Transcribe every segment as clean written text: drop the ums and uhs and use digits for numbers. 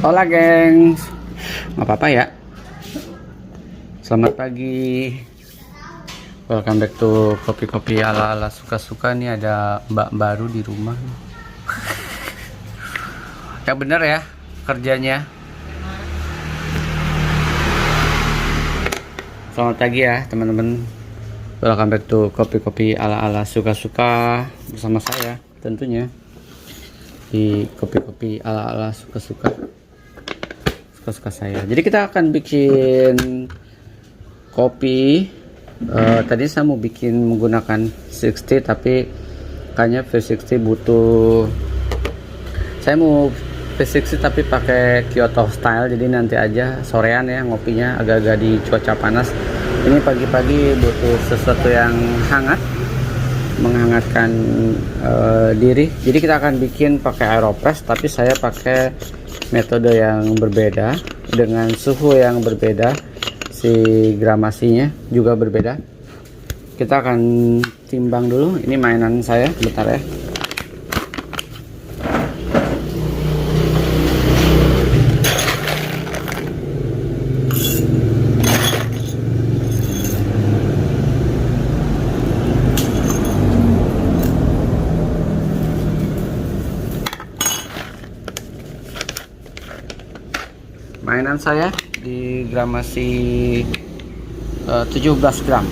Hola gengs, nggak apa-apa ya. Selamat pagi. Welcome back to kopi-kopi ala-ala suka-suka. Nih ada mbak baru di rumah. Yang bener ya kerjanya. Selamat pagi ya teman-teman. Welcome back to kopi-kopi ala-ala suka-suka bersama saya tentunya di kopi-kopi ala-ala suka-suka saya. Jadi kita akan bikin kopi. Tadi saya mau bikin menggunakan 60, tapi kayaknya V60 butuh. Saya mau V60 tapi pakai Kyoto style. Jadi nanti aja sorean ya ngopinya, agak-agak di cuaca panas. Ini pagi-pagi butuh sesuatu yang hangat, menghangatkan diri. Jadi kita akan bikin pakai aeropress, tapi saya pakai metode yang berbeda dengan suhu yang berbeda, si gramasinya juga berbeda. Kita akan timbang dulu. Ini mainan saya, bentar ya. Mainan saya di gramasi 17 gram.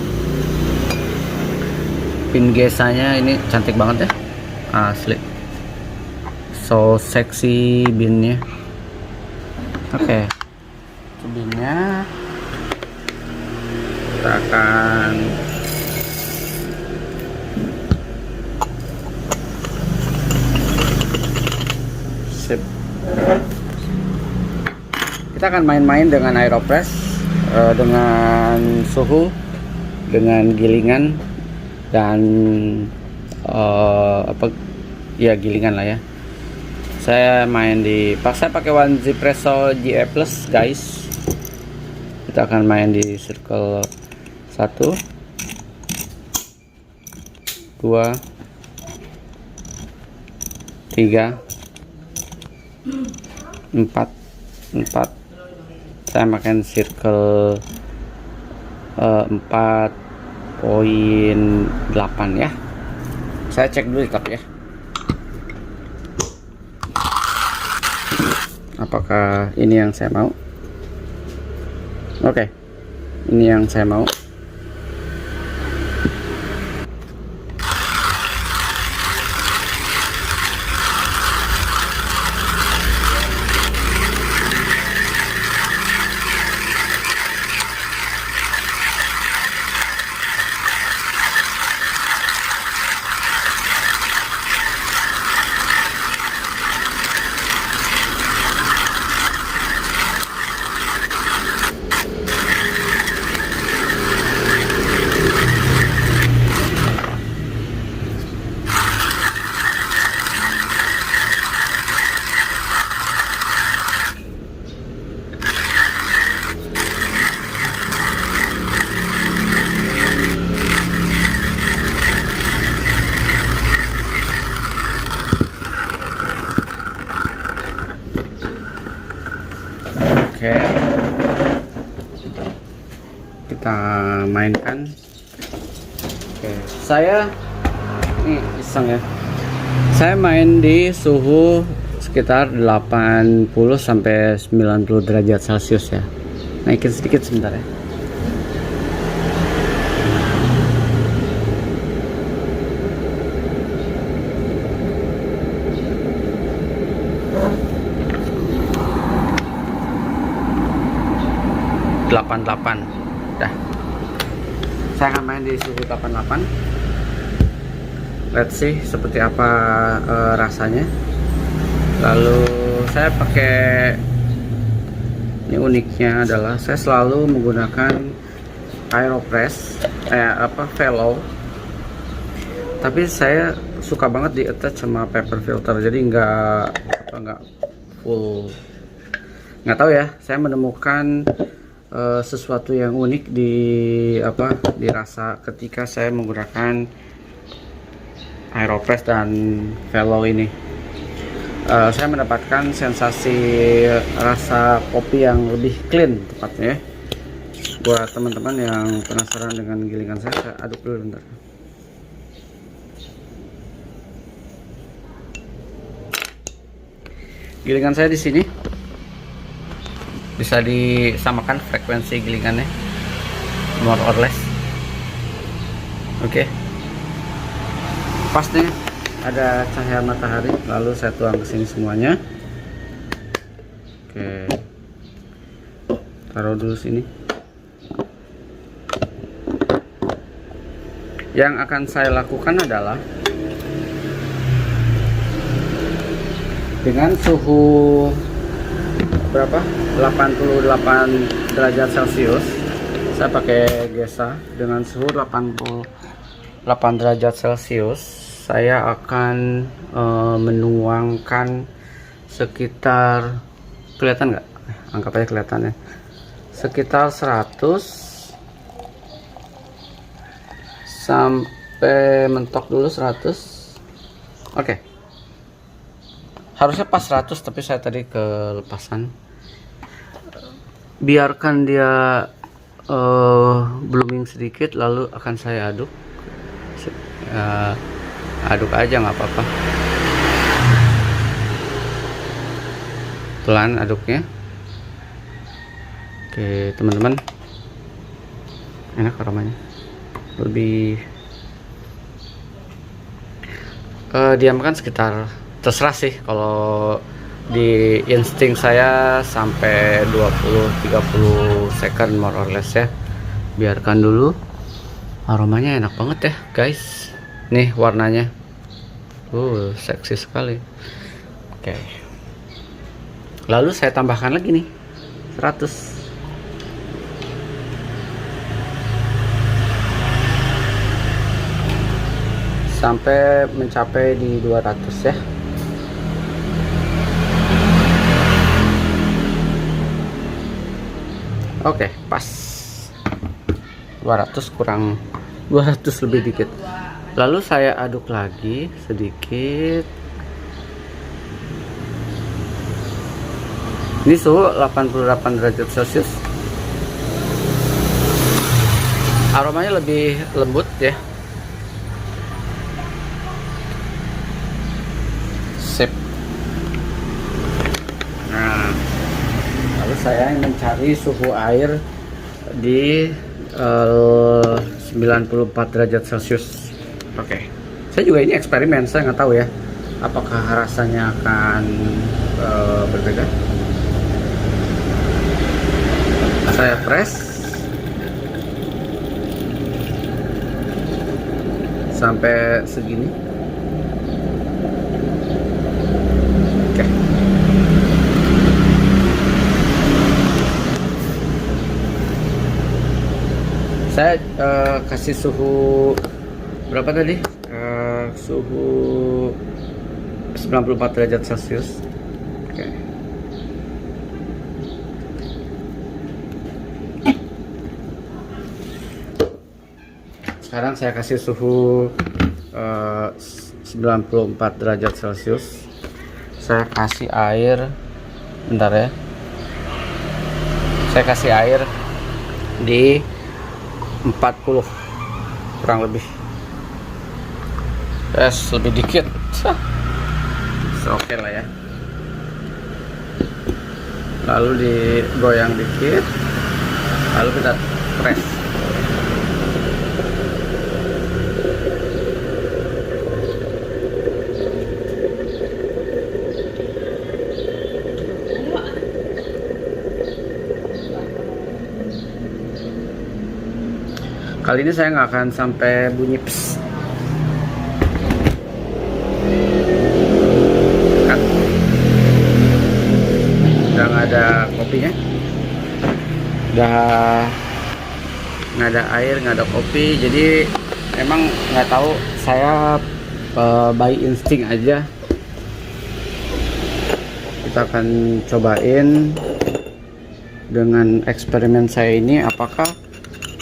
Pin gesanya ini cantik banget ya, asli, so seksi binnya. Oke, binnya kita akan sip. Kita akan main-main dengan aeropress, dengan suhu, dengan gilingan, dan gilingan lah ya. Saya main saya pakai One Zipresso GE Plus guys. Kita akan main di circle 1 2 3 4. Saya makan circle 4.8 ya. Saya cek dulu tapi ya, apakah ini yang saya mau. Oke, ini yang saya mau. Oke, kita mainkan. Oke, saya ini iseng ya. Saya main di suhu sekitar 80 sampai 90 derajat Celcius ya. Naikin sedikit sebentar ya. Dah. Saya akan main di suhu 88. Let's see seperti apa rasanya. Lalu saya pakai, ini uniknya adalah saya selalu menggunakan aeropress velo, tapi saya suka banget di attach sama paper filter, jadi nggak full. Nggak tahu ya, saya menemukan sesuatu yang unik di rasa ketika saya menggunakan aeropress dan velo ini. saya mendapatkan sensasi rasa kopi yang lebih clean tepatnya ya. Buat teman-teman yang penasaran dengan gilingan saya aduk dulu bentar. Gilingan saya di sini bisa disamakan frekuensi gilingannya, more or less. Oke. Pas nih ada cahaya matahari, lalu saya tuang ke sini semuanya. Oke. Taruh dulu sini. Yang akan saya lakukan adalah dengan suhu berapa? 88 derajat Celcius. Saya pakai Gesa dengan suhu 88 derajat Celcius. Saya akan menuangkan sekitar, kelihatan nggak? Anggap aja kelihatan ya. Sekitar 100 sampai mentok dulu 100. Oke. Harusnya pas 100 tapi saya tadi kelepasan. Biarkan dia blooming sedikit, lalu akan saya aduk. Aduk aja nggak apa-apa. Pelan aduknya. Oke teman-teman, enak aromanya. Lebih diamkan sekitar, terserah sih, kalau di insting saya sampai 20-30 second more or less ya. Biarkan dulu. Aromanya enak banget ya guys. Nih warnanya seksi sekali. Oke. Lalu saya tambahkan lagi nih 100. Sampai mencapai di 200 ya. Oke, pas 200 kurang 200 lebih dikit. Lalu saya aduk lagi sedikit. Ini suhu 88 derajat Celcius. Aromanya lebih lembut ya. Sip. Nah, lalu saya mencari suhu air di 94 derajat Celcius. Oke. Saya juga ini eksperimen, saya nggak tahu ya apakah rasanya akan berbeda. Saya press sampai segini. Oke. Saya kasih suhu berapa tadi? Suhu 94 derajat Celcius. Oke. Sekarang saya kasih suhu 94 derajat Celcius. Saya kasih air, bentar ya. Saya kasih air di 40 kurang lebih. Yes, lebih dikit. Oke lah ya. Lalu digoyang dikit, lalu kita press. Kali ini saya nggak akan sampai bunyi ps. Kan? Udah nggak ada kopinya, udah nggak ada air, nggak ada kopi. Jadi emang nggak tahu, saya by insting aja. Kita akan cobain dengan eksperimen saya ini, apakah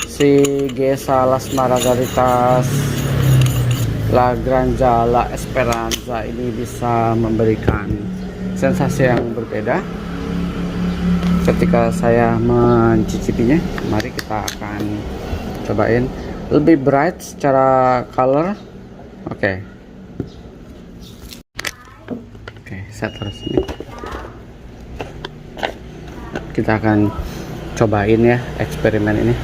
si Gesa Las Margaritas La Granja La Esperanza rasa ini bisa memberikan sensasi yang berbeda ketika saya mencicipinya. Mari kita akan cobain. Lebih bright secara color. Oke, saya taruh sini. Kita akan cobain ya eksperimen ini.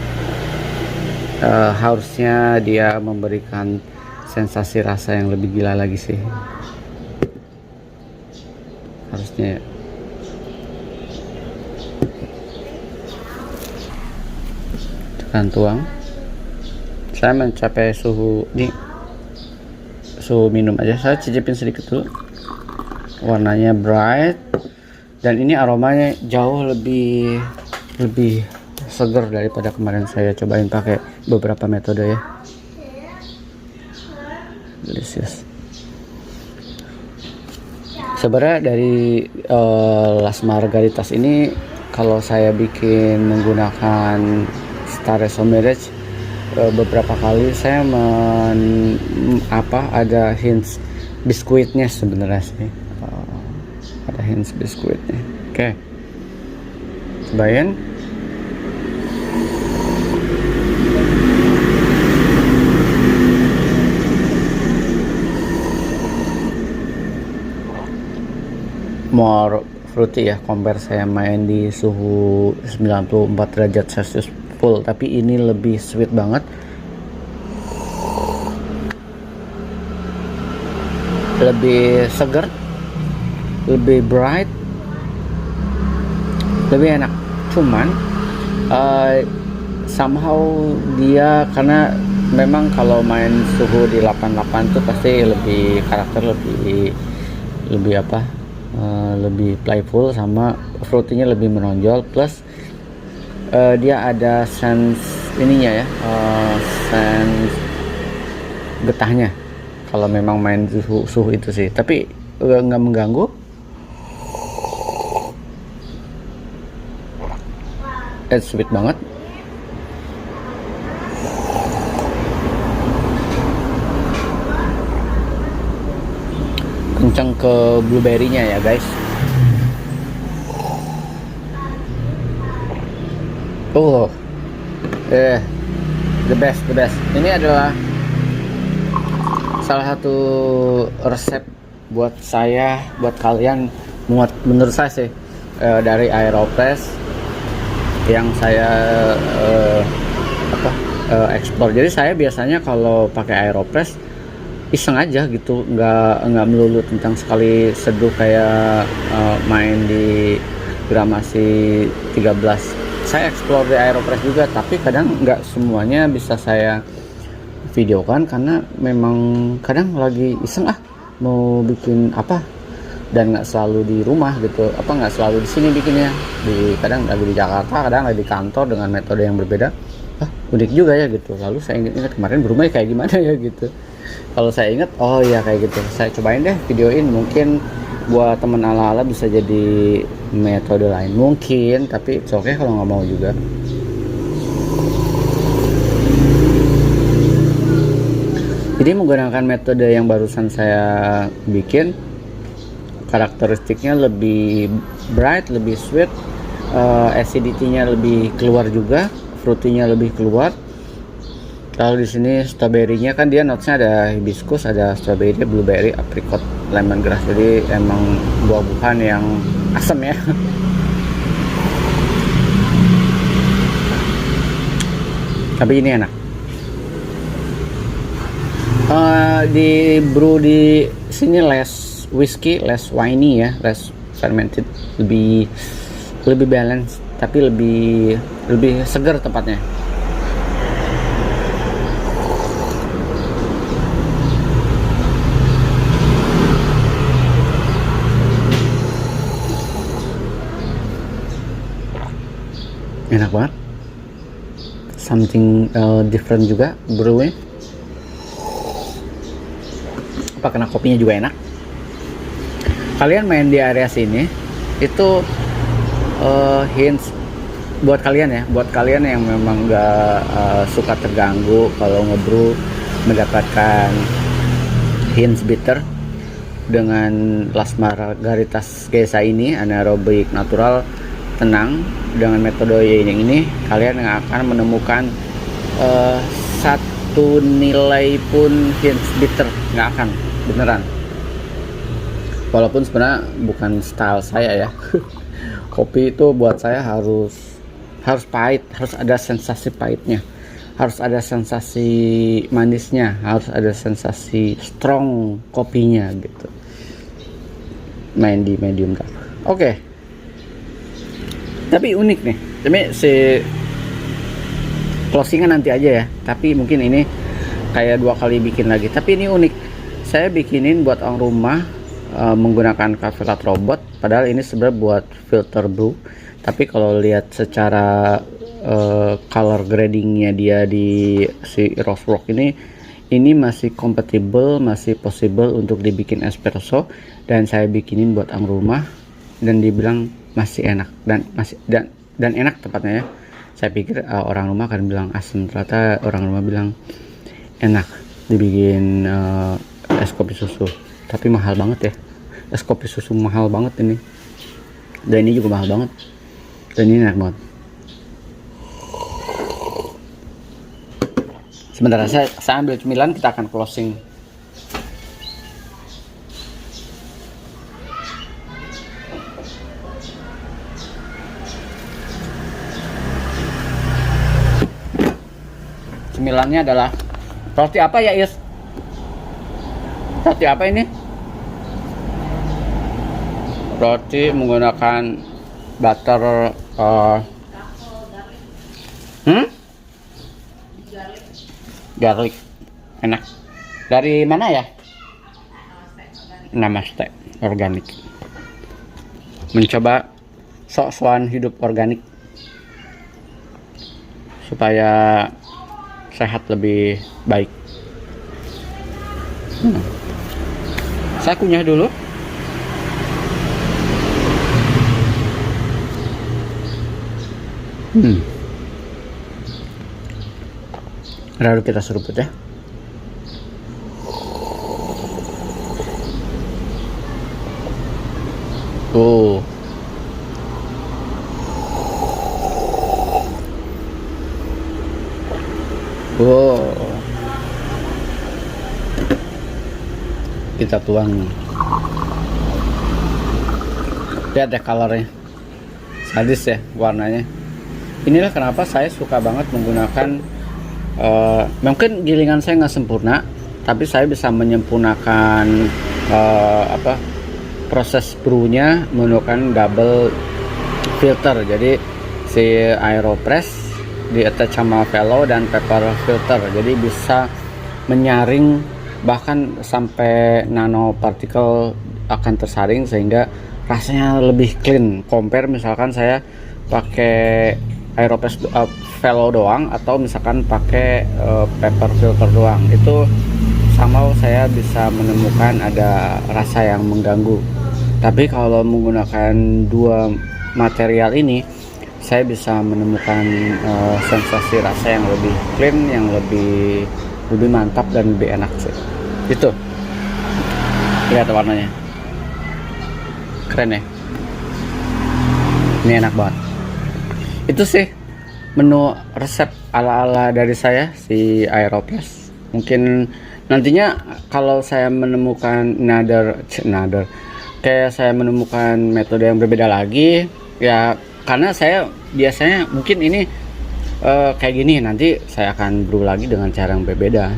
Harusnya dia memberikan sensasi rasa yang lebih gila lagi sih, harusnya. Tekan tuang. Saya mencapai suhu ini, suhu minum aja. Saya cicipin sedikit dulu. Warnanya bright dan ini aromanya jauh lebih seger daripada kemarin saya cobain pakai beberapa metode ya. Delicious. Sebenarnya dari Las Margaritas ini, kalau saya bikin menggunakan Staresso Mirage, beberapa kali saya ada hints biskuitnya sebenarnya sih. Ada hints biskuitnya. Oke, cobain. More fruity ya, compare saya main di suhu 94 derajat Celcius full, tapi ini lebih sweet banget, lebih segar, lebih bright, lebih enak. Cuman somehow dia, karena memang kalau main suhu di 88 tuh pasti lebih karakter, lebih lebih playful, sama fruity-nya lebih menonjol, plus dia ada sense ininya ya, sense getahnya kalau memang main suhu itu sih, tapi nggak mengganggu. It's sweet banget. Kencang ke blueberry-nya ya guys. The best. Ini adalah salah satu resep buat saya, buat kalian, menurut saya sih, dari Aeropress yang saya explore. Jadi saya biasanya kalau pakai Aeropress iseng aja gitu, nggak melulu tentang sekali seduh kayak main di Gramasi 13. Saya explore di Aeropress juga, tapi kadang nggak semuanya bisa saya videokan karena memang kadang lagi iseng mau bikin apa, dan nggak selalu di rumah gitu, nggak selalu di sini bikinnya, kadang lagi di Jakarta, kadang lagi di kantor dengan metode yang berbeda. Unik juga ya gitu. Lalu saya ingat kemarin berumah kayak gimana ya gitu. Kalau saya ingat, oh ya kayak gitu, saya cobain deh videoin. Mungkin buat temen ala-ala bisa jadi metode lain mungkin, tapi it's okay kalau nggak mau juga. Jadi menggunakan metode yang barusan saya bikin, karakteristiknya lebih bright, lebih sweet, acidity-nya lebih keluar juga, fruity-nya lebih keluar. Lalu di sini strawberry-nya kan dia notes-nya ada hibiscus, ada strawberry, blueberry, apricot, lemongrass. Jadi emang buah-buahan yang asam ya. Tapi ini enak. Di brew di sini less whiskey, less winey ya, less fermented, lebih balance, tapi lebih segar tepatnya. Enak banget, something different juga brewnya. Karena kopinya juga enak. Kalian main di area sini itu hints buat kalian ya, buat kalian yang memang nggak suka terganggu kalau ngebrew mendapatkan hints bitter. dengan Las Margaritas Gesa ini, anaerobik natural tenang, dengan metode yang ini kalian akan menemukan satu nilai pun hint bitter nggak akan, beneran. Walaupun sebenarnya bukan style saya ya. Kopi itu buat saya harus pahit, harus ada sensasi pahitnya, harus ada sensasi manisnya, harus ada sensasi strong kopinya gitu. Main di medium dark. Oke. Tapi unik nih. Tapi si closingan nanti aja ya. Tapi mungkin ini kayak 2 kali bikin lagi. Tapi ini unik. Saya bikinin buat orang rumah menggunakan cafe latte robot. Padahal ini sebenarnya buat filter brew. Tapi kalau lihat secara color gradingnya dia di si roast rock ini masih compatible, masih possible untuk dibikin espresso, dan saya bikinin buat ang rumah dan dibilang masih enak dan enak tepatnya ya. Saya pikir orang rumah akan bilang asam, ternyata orang rumah bilang enak dibikin es kopi susu. Tapi mahal banget ya, es kopi susu mahal banget ini, dan ini juga mahal banget, dan ini enak banget. Sebentar, saya ambil cemilan, kita akan closing. Cemilannya adalah roti apa ya, Is? Roti apa ini? Roti menggunakan butter garlic, enak. Dari mana ya? Namaste organik. Mencoba sok-sokan hidup organik supaya sehat lebih baik. Saya kunyah dulu. Lalu kita seruput ya. Oh. Oh. Kita tuang. Lihat deh colornya. Sadis ya warnanya. Inilah kenapa saya suka banget menggunakan mungkin gilingan saya nggak sempurna, tapi saya bisa menyempurnakan proses brewnya menggunakan double filter. Jadi si aeropress di attach sama fellow dan paper filter, jadi bisa menyaring bahkan sampai nanopartikel akan tersaring sehingga rasanya lebih clean. Compare misalkan saya pakai aeropress fellow doang atau misalkan pakai paper filter doang, itu sama saya bisa menemukan ada rasa yang mengganggu. Tapi kalau menggunakan dua material ini, saya bisa menemukan sensasi rasa yang lebih clean, yang lebih mantap dan lebih enak sih. Itu lihat warnanya keren ya, ini enak banget. Itu sih menu resep ala-ala dari saya si aeropress. Mungkin nantinya kalau saya menemukan kayak saya menemukan metode yang berbeda lagi ya, karena saya biasanya mungkin ini kayak gini, nanti saya akan brew lagi dengan cara yang berbeda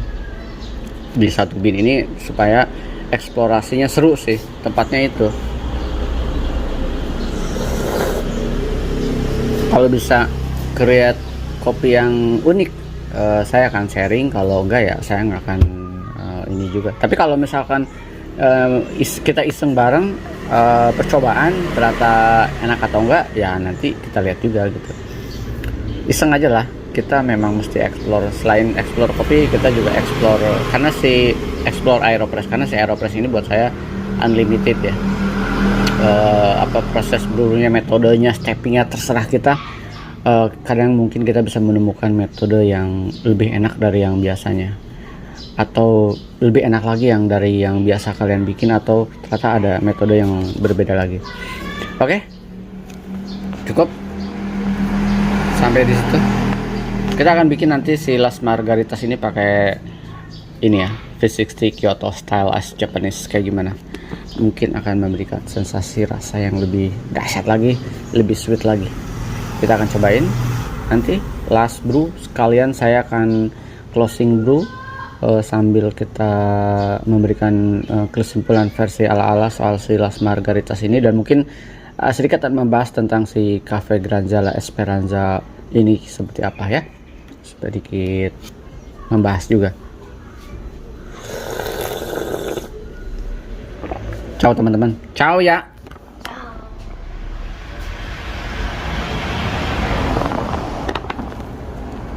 di satu bin ini supaya eksplorasinya seru sih tempatnya itu. Kalau bisa create kopi yang unik, saya akan sharing. Kalau enggak ya saya nggak akan ini juga. Tapi kalau misalkan kita iseng bareng percobaan ternyata enak atau enggak, ya nanti kita lihat juga gitu. Iseng aja lah, kita memang mesti explore. Selain explore kopi, kita juga explore, karena si explore aeropress, karena si aeropress ini buat saya unlimited ya. Proses brewnya, metodenya, steppingnya terserah kita. Kadang mungkin kita bisa menemukan metode yang lebih enak dari yang biasanya. atau lebih enak lagi yang dari yang biasa kalian bikin, atau ternyata ada metode yang berbeda lagi. Oke, cukup sampai di situ. Kita akan bikin nanti si Las Margaritas ini pakai ini ya, V60 Kyoto Style as Japanese. Kayak gimana? Mungkin akan memberikan sensasi rasa yang lebih dahsyat lagi, lebih sweet lagi. Kita akan cobain nanti last brew sekalian. Saya akan closing brew sambil kita memberikan kesimpulan versi ala-ala soal si Las Margaritas ini, dan mungkin sedikit membahas tentang si Cafe Granza La Esperanza ini seperti apa ya, sedikit membahas juga. Ciao teman-teman, ciao ya.